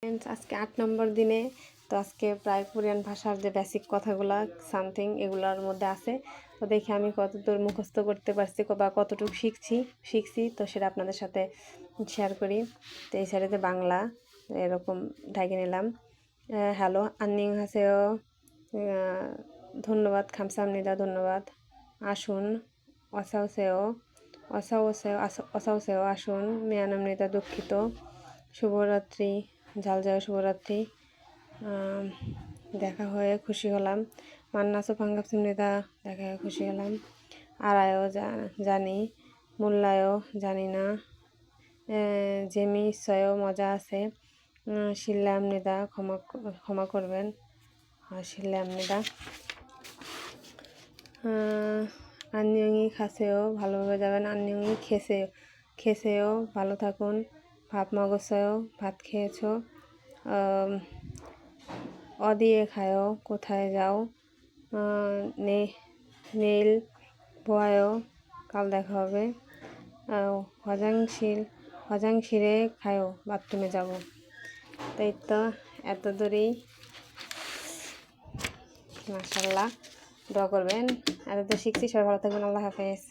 Friends, আজকে 8 নম্বর দিনে। তো আজকে প্রায় কোরিয়ান ভাষার যে বেসিক কথাগুলো সামথিং এগুলোর মধ্যে আছে। তো দেখি আমি কতদূর মুখস্থ করতে পারছি বা কতটুকু শিখছি তো সেটা আপনাদের সাথে শেয়ার করি। তো এই সাইডে বাংলা এরকম ঢাকে নিলাম। হ্যালো, আন্নিং হাসেও, ধন্যবাদ, খামসামনিদা, ধন্যবাদ। আসুন, অসাওসেও, অসাওসেও আসুন, মিয়ানামনিদা, দুঃখিত। শুভরাত্রি, ঝালঝাও শুভরাত্রি। দেখা হয়ে খুশি হলাম। মান্নাসো ফাঙ্গাপসিমনিদা, দেখা হয়ে খুশি হলাম। আড়ায়ও জানি, মূল্যায়ও জানি না। জেমি ইচ্ছায়ও মজা আছে। শিল্লামনিদা, ক্ষমা করবেন। শিল্লামনিদা। আন্নিয়ংই খাসেও, ভালোভাবে যাবেন। আন্নিয়ংই খেসেও, ভালো থাকুন। ভাত মগজেও, ভাত খেয়েছো। অদিয়ে খায়ও, কোথায় যাও। নেইল বোয়ায়ও, কাল দেখা হবে। হজাংশিরে খায়ও, বাথরুমে যাবো। তাই তো এত দূরেই। মাশাআল্লাহ, দোয়া করবেন। এত তো শিখছি। সবাই ভালো থাকবেন। আল্লাহ হাফেজ।